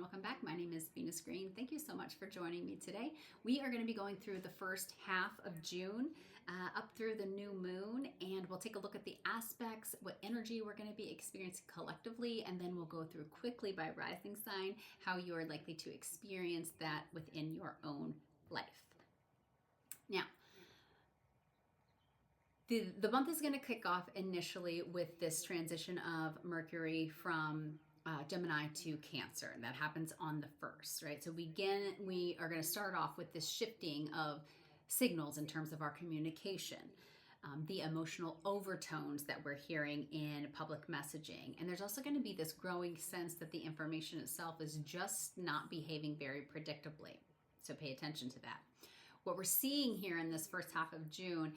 welcome back. My name is Venus Green. Thank you so much for joining me today. We are going to be going through the first half of June up through the new moon, and we'll take a look at the aspects, what energy we're going to be experiencing collectively, and then we'll go through quickly by rising sign how you are likely to experience that within your own life. Now, the month is going to kick off initially with this transition of Mercury from Gemini to Cancer, and that happens on the 1st, right? So we are going to start off with this shifting of signals in terms of our communication, the emotional overtones that we're hearing in public messaging. And there's also going to be this growing sense that the information itself is just not behaving very predictably. So pay attention to that. What we're seeing here in this first half of June,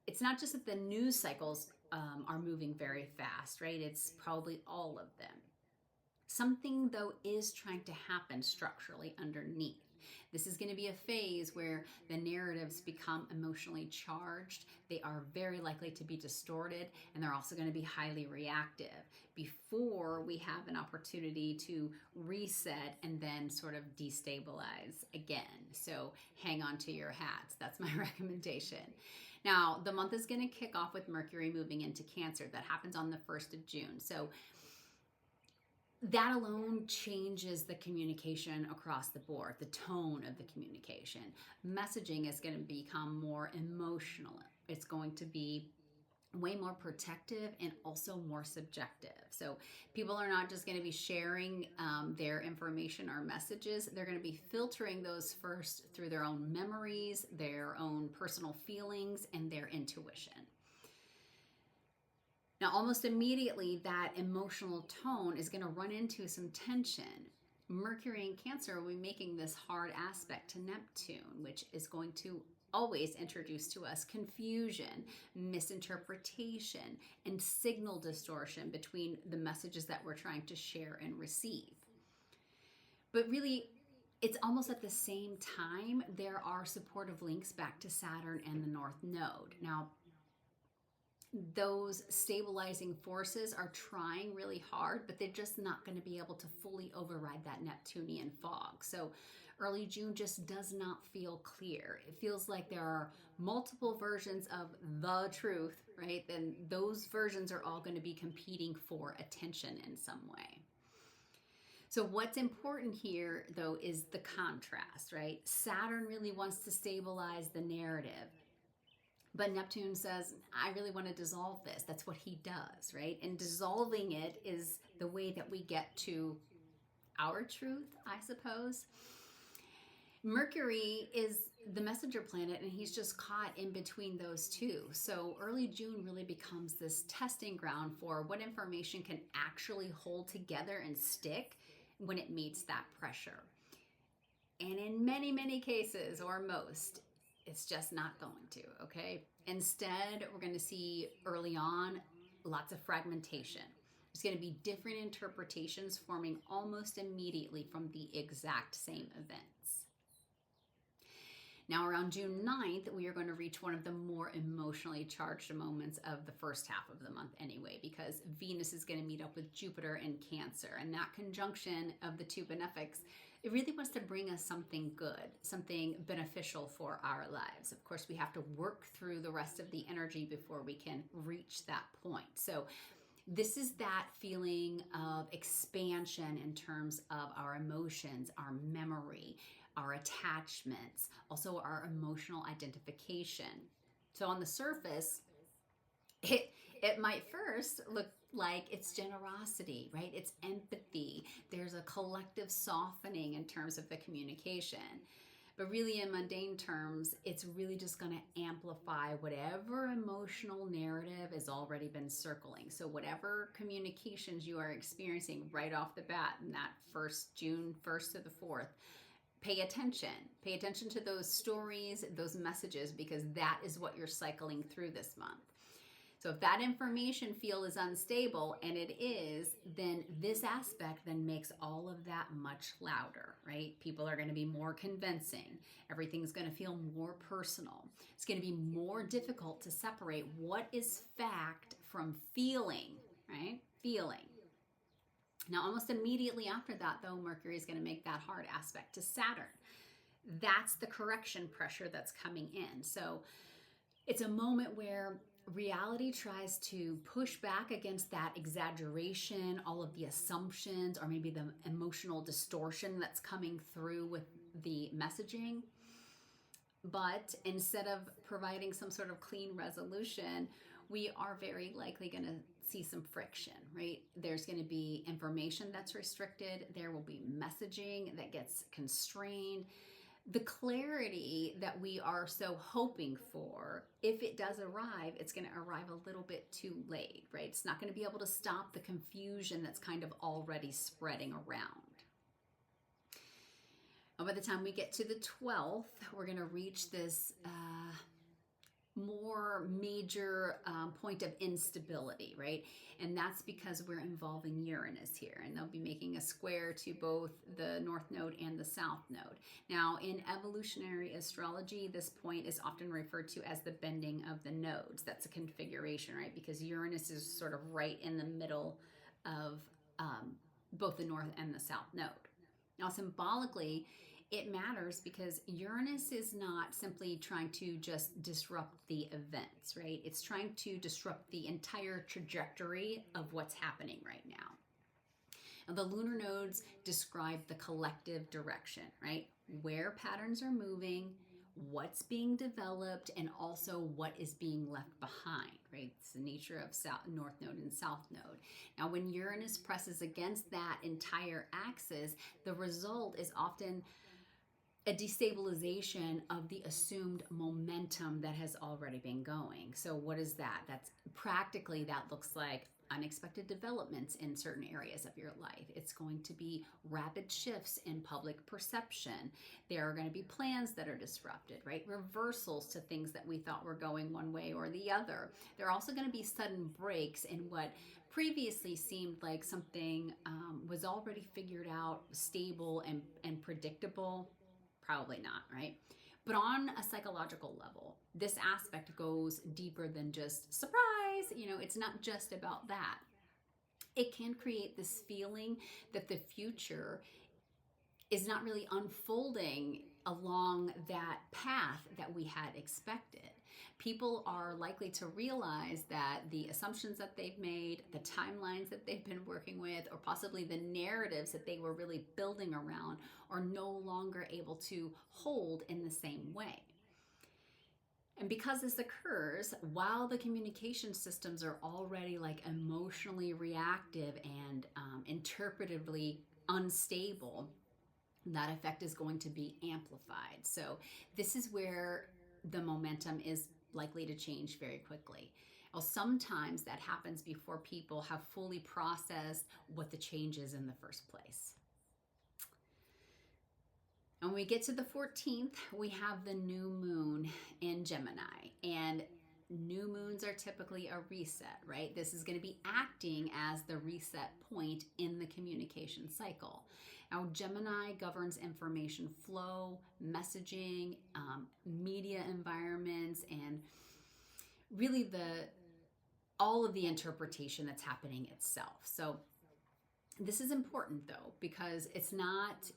it's not just that the news cycles are moving very fast, right? It's probably all of them. Something, though, is trying to happen structurally underneath. This is going to be a phase where the narratives become emotionally charged. They are very likely to be distorted, and they're also going to be highly reactive before we have an opportunity to reset and then sort of destabilize again. So hang on to your hats. That's my recommendation. Now, the month is going to kick off with Mercury moving into Cancer. That happens on the 1st of June. So that alone changes the communication across the board, the tone of the communication. Messaging is going to become more emotional. It's going to be way more protective and also more subjective. So people are not just going to be sharing their information or messages. They're going to be filtering those first through their own memories, their own personal feelings, and their intuition. Now, almost immediately, that emotional tone is going to run into some tension. Mercury in Cancer will be making this hard aspect to Neptune, which is going to always introduce to us confusion, misinterpretation, and signal distortion between the messages that we're trying to share and receive. But really, it's almost at the same time, there are supportive links back to Saturn and the North Node. Now, those stabilizing forces are trying really hard, but they're just not going to be able to fully override that Neptunian fog. So early June just does not feel clear. It feels like there are multiple versions of the truth, right? Then those versions are all going to be competing for attention in some way. So what's important here, though, is the contrast, right? Saturn really wants to stabilize the narrative. But Neptune says, I really want to dissolve this. That's what he does, right? And dissolving it is the way that we get to our truth, I suppose. Mercury is the messenger planet, and he's just caught in between those two. So early June really becomes this testing ground for what information can actually hold together and stick when it meets that pressure. And in many, many cases, or most, it's just not going to, okay? Instead, we're going to see early on lots of fragmentation. There's going to be different interpretations forming almost immediately from the exact same events. Now, around June 9th, we are going to reach one of the more emotionally charged moments of the first half of the month anyway, because Venus is going to meet up with Jupiter in Cancer, and that conjunction of the two benefics, it really wants to bring us something good, something beneficial for our lives. Of course, we have to work through the rest of the energy before we can reach that point. So this is that feeling of expansion in terms of our emotions, our memory, our attachments, also our emotional identification. So on the surface, it might first look like it's generosity, right? It's empathy. There's a collective softening in terms of the communication. But really, in mundane terms, it's really just going to amplify whatever emotional narrative has already been circling. So whatever communications you are experiencing right off the bat in that June 1st to the 4th, pay attention. Pay attention to those stories, those messages, because that is what you're cycling through this month. So if that information field is unstable, and it is, then this aspect then makes all of that much louder, right? People are going to be more convincing. Everything's going to feel more personal. It's going to be more difficult to separate what is fact from feeling, right? Feeling. Now, almost immediately after that, though, Mercury is going to make that hard aspect to Saturn. That's the correction pressure that's coming in. So it's a moment where reality tries to push back against that exaggeration, all of the assumptions, or maybe the emotional distortion that's coming through with the messaging. But instead of providing some sort of clean resolution, we are very likely going to see some friction, right? There's going to be information that's restricted. There will be messaging that gets constrained. The clarity that we are so hoping for, if it does arrive, it's going to arrive a little bit too late, right? It's not going to be able to stop the confusion that's kind of already spreading around. And by the time we get to the 12th, we're going to reach this more major point of instability, right? And that's because we're involving Uranus here, and they'll be making a square to both the North Node and the South Node. Now, in evolutionary astrology, this point is often referred to as the bending of the nodes. That's a configuration, right? Because Uranus is sort of right in the middle of both the North and the South Node. Now, symbolically, it matters because Uranus is not simply trying to just disrupt the events, right? It's trying to disrupt the entire trajectory of what's happening right now. Now, the lunar nodes describe the collective direction, right? Where patterns are moving, what's being developed, and also what is being left behind, right? It's the nature of North Node and South Node. Now, when Uranus presses against that entire axis, the result is often a destabilization of the assumed momentum that has already been going. So what is that? That's practically, that looks like unexpected developments in certain areas of your life. It's going to be rapid shifts in public perception. There are going to be plans that are disrupted, right? Reversals to things that we thought were going one way or the other. There are also going to be sudden breaks in what previously seemed like something was already figured out, stable and predictable. Probably not, right? But on a psychological level, this aspect goes deeper than just surprise. It's not just about that. It can create this feeling that the future is not really unfolding along that path that we had expected. People are likely to realize that the assumptions that they've made, the timelines that they've been working with, or possibly the narratives that they were really building around are no longer able to hold in the same way. And because this occurs while the communication systems are already like emotionally reactive and interpretively unstable, that effect is going to be amplified. So this is where the momentum is likely to change very quickly. Well, sometimes that happens before people have fully processed what the change is in the first place. And when we get to the 14th, we have the new moon in Gemini. And new moons are typically a reset, right? This is going to be acting as the reset point in the communication cycle. Now, Gemini governs information flow, messaging, media environments, and really all of the interpretation that's happening itself. So this is important, though, because it's not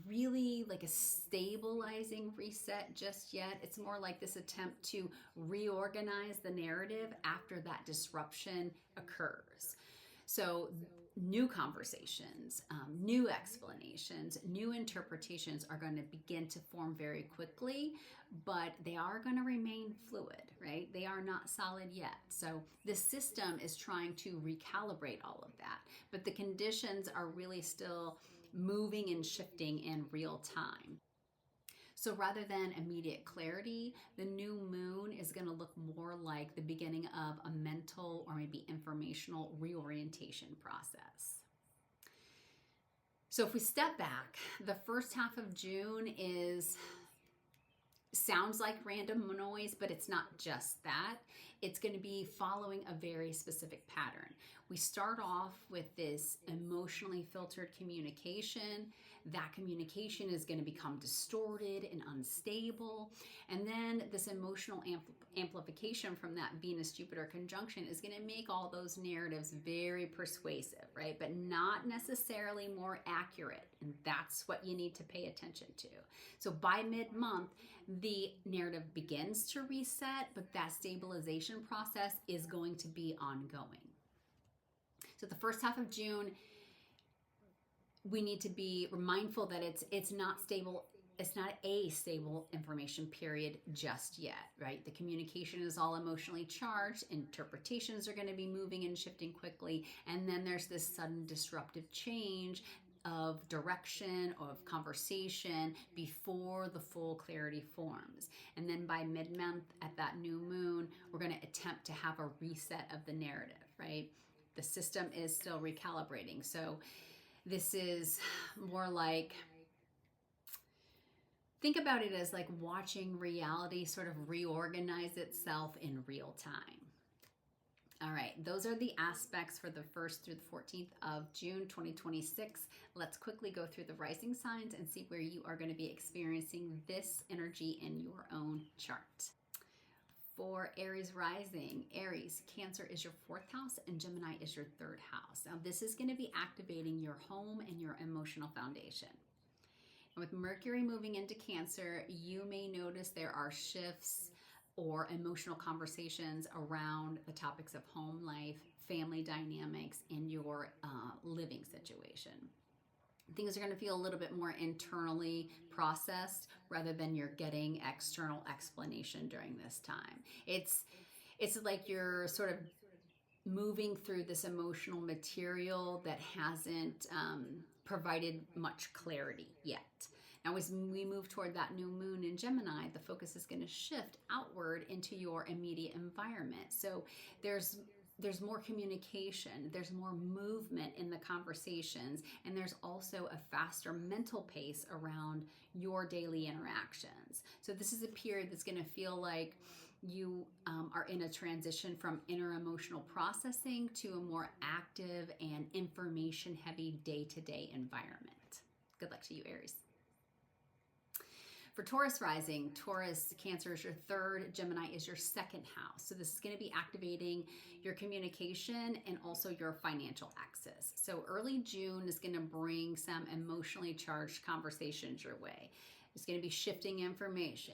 really like a stabilizing reset just yet. It's more like this attempt to reorganize the narrative after that disruption occurs. So new conversations, new explanations, new interpretations are going to begin to form very quickly, but they are going to remain fluid, right? They are not solid yet. So the system is trying to recalibrate all of that, but the conditions are really still moving and shifting in real time. So rather than immediate clarity, the new moon is going to look more like the beginning of a mental or maybe informational reorientation process. So if we step back, the first half of June sounds like random noise, but it's not just that. It's going to be following a very specific pattern. We start off with this emotionally filtered communication that communication is going to become distorted and unstable. And then this emotional amplification from that Venus-Jupiter conjunction is going to make all those narratives very persuasive, right? But not necessarily more accurate. And that's what you need to pay attention to. So by mid-month, the narrative begins to reset, but that stabilization process is going to be ongoing. So the first half of June, we need to be mindful that it's not stable. It's not a stable information period just yet, right? The communication is all emotionally charged. Interpretations are going to be moving and shifting quickly. And then there's this sudden disruptive change of direction, of conversation before the full clarity forms. And then by mid-month at that new moon, we're going to attempt to have a reset of the narrative, right? The system is still recalibrating. So this is more like, think about it as like watching reality sort of reorganize itself in real time. All right, those are the aspects for the 1st through the 14th of June 2026. Let's quickly go through the rising signs and see where you are going to be experiencing this energy in your own chart. For Aries rising, Aries, Cancer is your 4th house and Gemini is your 3rd house. Now this is going to be activating your home and your emotional foundation. And with Mercury moving into Cancer, you may notice there are shifts or emotional conversations around the topics of home life, family dynamics, and your living situation. Things are going to feel a little bit more internally processed rather than you're getting external explanation during this time. It's like you're sort of moving through this emotional material that hasn't provided much clarity yet. Now, as we move toward that new moon in Gemini, the focus is going to shift outward into your immediate environment. So there's more communication, there's more movement in the conversations, and there's also a faster mental pace around your daily interactions. So this is a period that's going to feel like you are in a transition from inner emotional processing to a more active and information-heavy day-to-day environment. Good luck to you, Aries. For Taurus rising, Taurus, Cancer is your 3rd, Gemini is your 2nd house. So this is going to be activating your communication and also your financial access. So early June is going to bring some emotionally charged conversations your way. There's going to be shifting information.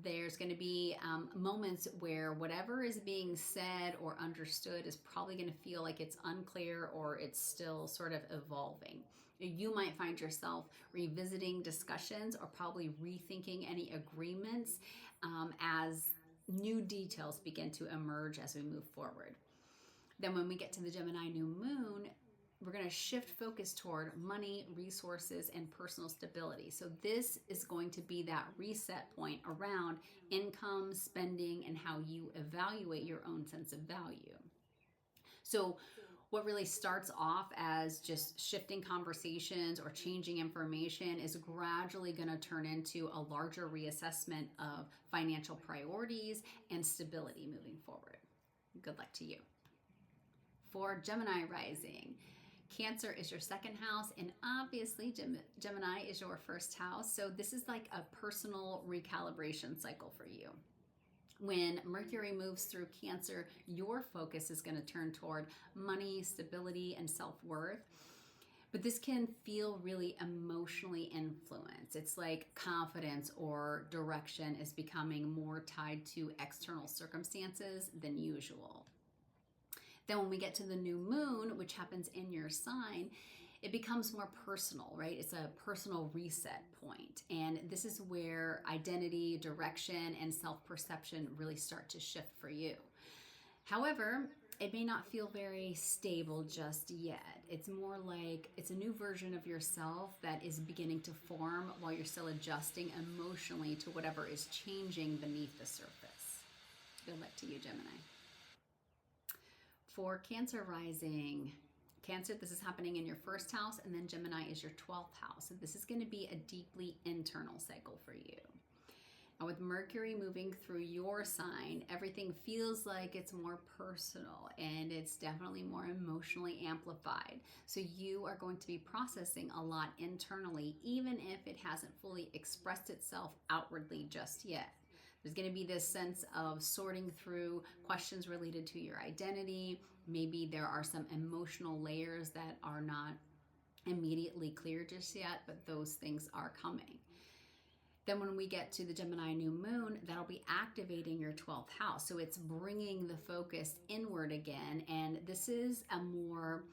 There's going to be moments where whatever is being said or understood is probably going to feel like it's unclear or it's still sort of evolving. You might find yourself revisiting discussions or probably rethinking any agreements as new details begin to emerge as we move forward. Then when we get to the Gemini new moon, we're going to shift focus toward money, resources, and personal stability. So this is going to be that reset point around income, spending, and how you evaluate your own sense of value. So what really starts off as just shifting conversations or changing information is gradually going to turn into a larger reassessment of financial priorities and stability moving forward. Good luck to you. For Gemini rising, Cancer is your 2nd house, and obviously Gemini is your 1st house. So this is like a personal recalibration cycle for you. When Mercury moves through Cancer, your focus is going to turn toward money, stability, and self-worth. But this can feel really emotionally influenced. It's like confidence or direction is becoming more tied to external circumstances than usual. Then when we get to the new moon, which happens in your sign, it becomes more personal, right? It's a personal reset point. And this is where identity, direction, and self-perception really start to shift for you. However, it may not feel very stable just yet. It's more like it's a new version of yourself that is beginning to form while you're still adjusting emotionally to whatever is changing beneath the surface. Good luck to you, Gemini. For Cancer rising, Cancer, this is happening in your 1st house, and then Gemini is your 12th house. So this is going to be a deeply internal cycle for you. And with Mercury moving through your sign, everything feels like it's more personal and it's definitely more emotionally amplified. So you are going to be processing a lot internally, even if it hasn't fully expressed itself outwardly just yet. There's going to be this sense of sorting through questions related to your identity. Maybe there are some emotional layers that are not immediately clear just yet, but those things are coming. Then when we get to the Gemini New Moon, that'll be activating your 12th house. So it's bringing the focus inward again. And this is a more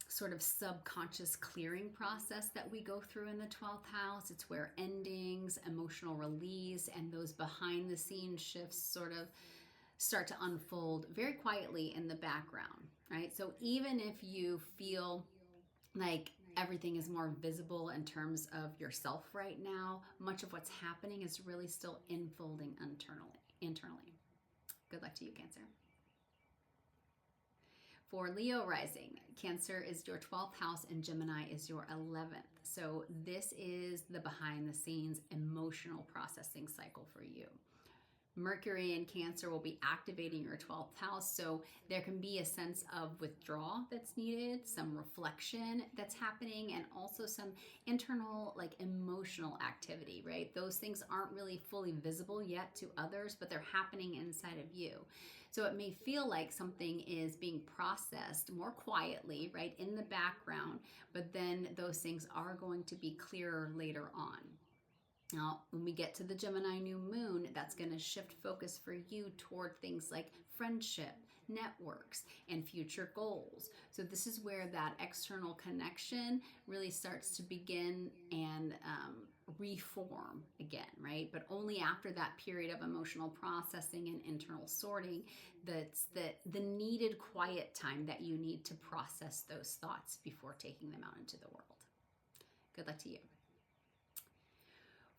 sort of subconscious clearing process that we go through in the 12th house. It's where endings, emotional release, and those behind the scenes shifts sort of start to unfold very quietly in the background, right? So even if you feel like everything is more visible in terms of yourself right now, much of what's happening is really still unfolding internally. Good luck to you, Cancer. For Leo rising, Cancer is your 12th house and Gemini is your 11th. So this is the behind the scenes emotional processing cycle for you. Mercury in Cancer will be activating your 12th house. So there can be a sense of withdrawal that's needed, some reflection that's happening, and also some internal, like emotional activity, right? Those things aren't really fully visible yet to others, but they're happening inside of you. So it may feel like something is being processed more quietly, right, in the background, but then those things are going to be clearer later on. Now, when we get to the Gemini New Moon, that's going to shift focus for you toward things like friendship, networks, and future goals. So this is where that external connection really starts to begin and reform again, right? But only after that period of emotional processing and internal sorting, that's the needed quiet time that you need to process those thoughts before taking them out into the world. Good luck to you.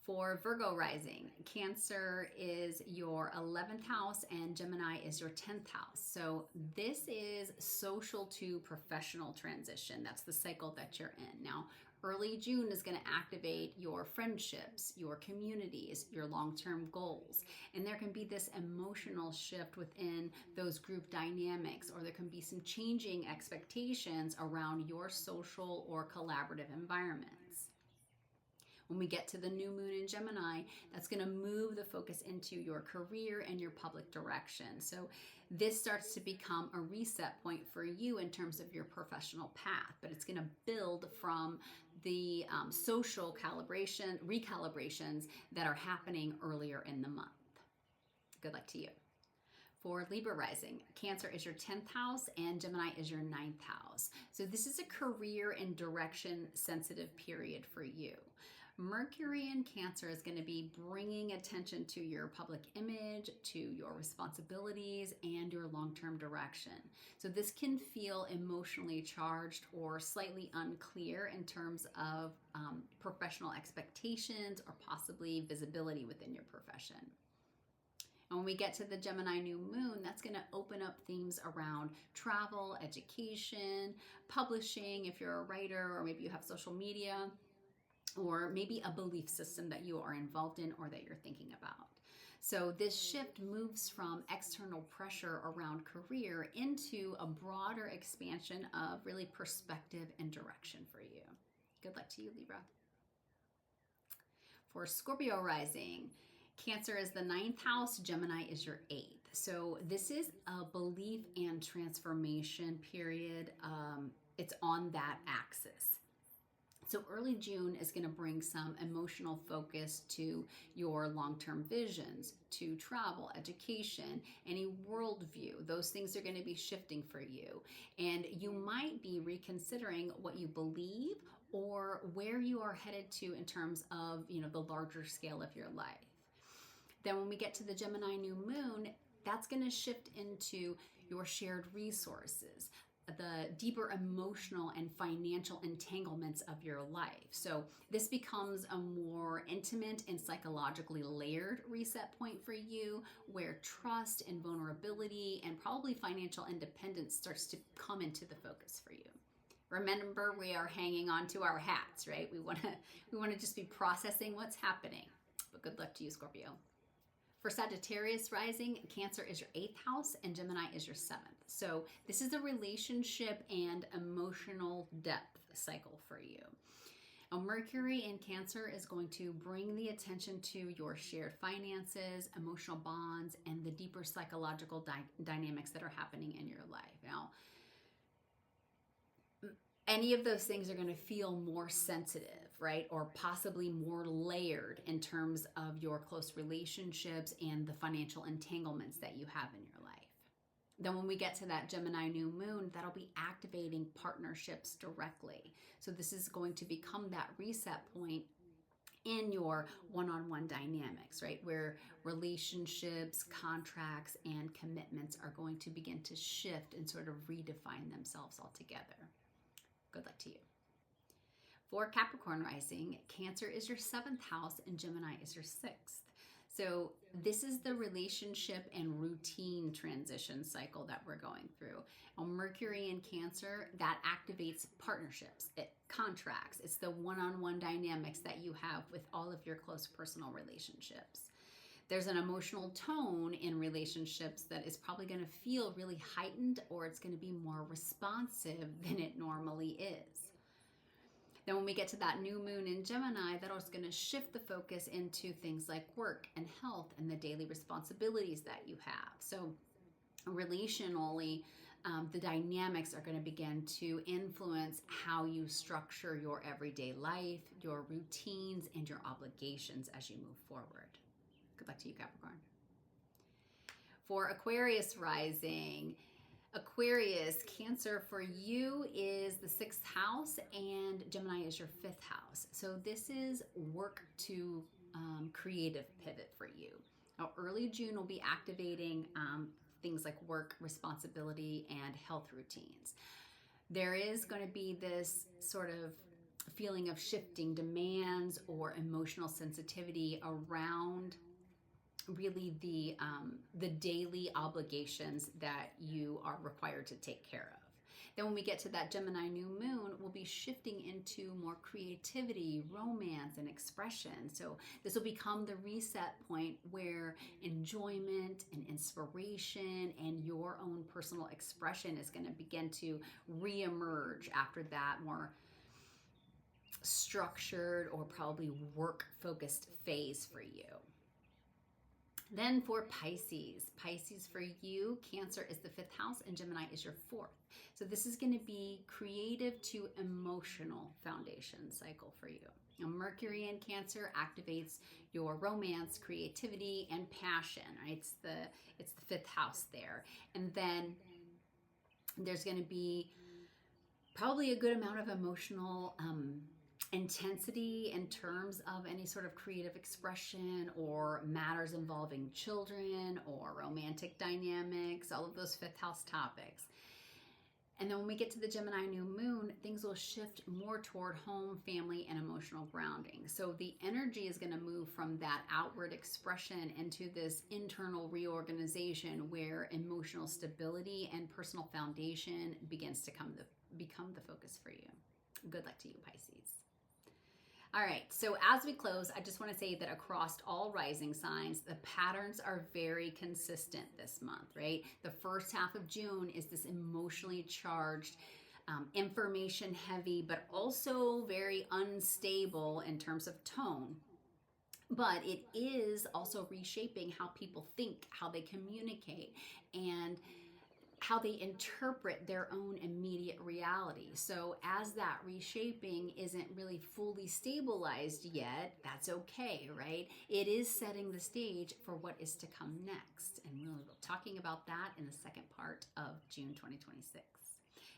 For Virgo rising, Cancer is your 11th house and Gemini is your 10th house. So this is social to professional transition. That's the cycle that you're in. Now, early June is going to activate your friendships, your communities, your long-term goals. And there can be this emotional shift within those group dynamics, or there can be some changing expectations around your social or collaborative environments. When we get to the new moon in Gemini, that's going to move the focus into your career and your public direction. So this starts to become a reset point for you in terms of your professional path, but it's going to build from the social recalibrations that are happening earlier in the month. Good luck to you. For Libra rising, Cancer is your 10th house and Gemini is your 9th house. So this is a career and direction sensitive period for you. Mercury in Cancer is going to be bringing attention to your public image, to your responsibilities, and your long-term direction. So this can feel emotionally charged or slightly unclear in terms of professional expectations or possibly visibility within your profession. And when we get to the Gemini New Moon, that's going to open up themes around travel, education, publishing if you're a writer, or maybe you have social media, or maybe a belief system that you are involved in or that you're thinking about. So this shift moves from external pressure around career into a broader expansion of really perspective and direction for you. Good luck to you, Libra. For Scorpio rising, Cancer is the 9th house, Gemini is your 8th. So this is a belief and transformation period. It's on that axis. So early June is going to bring some emotional focus to your long-term visions, to travel, education, any worldview. Those things are going to be shifting for you. And you might be reconsidering what you believe or where you are headed to in terms of, the larger scale of your life. Then when we get to the Gemini New Moon, that's going to shift into your shared resources, the deeper emotional and financial entanglements of your life. So this becomes a more intimate and psychologically layered reset point for you, where trust and vulnerability and probably financial independence starts to come into the focus for you. Remember, we are hanging on to our hats, right? We want to just be processing what's happening. but good luck to you, Scorpio. For Sagittarius rising, Cancer is your 8th house and Gemini is your 7th. So this is a relationship and emotional depth cycle for you. Now, Mercury in Cancer is going to bring the attention to your shared finances, emotional bonds, and the deeper psychological dynamics that are happening in your life. Now, any of those things are going to feel more sensitive, right? Or possibly more layered in terms of your close relationships and the financial entanglements that you have in your life. Then when we get to that Gemini new moon, that'll be activating partnerships directly. So this is going to become that reset point in your one-on-one dynamics, right? Where relationships, contracts, and commitments are going to begin to shift and sort of redefine themselves altogether. Good luck to you. For Capricorn rising, Cancer is your 7th house and Gemini is your 6th. So this is the relationship and routine transition cycle that we're going through. Now, Mercury in Cancer, that activates partnerships, contracts. It's the one-on-one dynamics that you have with all of your close personal relationships. There's an emotional tone in relationships that is probably going to feel really heightened, or it's going to be more responsive than it normally is. Then when we get to that new moon in Gemini, that is going to shift the focus into things like work and health and the daily responsibilities that you have. So relationally, the dynamics are going to begin to influence how you structure your everyday life, your routines, and your obligations as you move forward. Good luck to you, Capricorn. For Aquarius rising, Aquarius, Cancer for you is the 6th house and Gemini is your 5th house. So this is work to creative pivot for you. Now, early June will be activating things like work, responsibility, and health routines. There is going to be this sort of feeling of shifting demands or emotional sensitivity around really the daily obligations that you are required to take care of. Then when we get to that Gemini new moon, we'll be shifting into more creativity, romance, and expression. So this will become the reset point where enjoyment and inspiration and your own personal expression is going to begin to reemerge after that more structured or probably work-focused phase for you. Then for Pisces, Pisces for you, Cancer is the 5th house and Gemini is your 4th. So this is going to be creative to emotional foundation cycle for you. Now, Mercury in Cancer activates your romance, creativity, and passion, right? It's the 5th house there. And then there's going to be probably a good amount of emotional intensity in terms of any sort of creative expression or matters involving children or romantic dynamics, all of those 5th house topics. And then when we get to the Gemini new moon, things will shift more toward home, family, and emotional grounding. So the energy is going to move from that outward expression into this internal reorganization where emotional stability and personal foundation begins to become the focus for you. Good luck to you, Pisces. All right, so as we close, I just want to say that across all rising signs, the patterns are very consistent this month, right? The first half of June is this emotionally charged, information heavy, but also very unstable in terms of tone. But it is also reshaping how people think, how they communicate, and how they interpret their own immediate reality. So as that reshaping isn't really fully stabilized yet, that's okay, right? It is setting the stage for what is to come next. And we'll be talking about that in the second part of June 2026.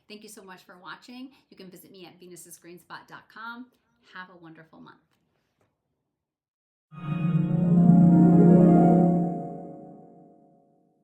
Thank you so much for watching. You can visit me at venus'sgreenspot.com. Have a wonderful month.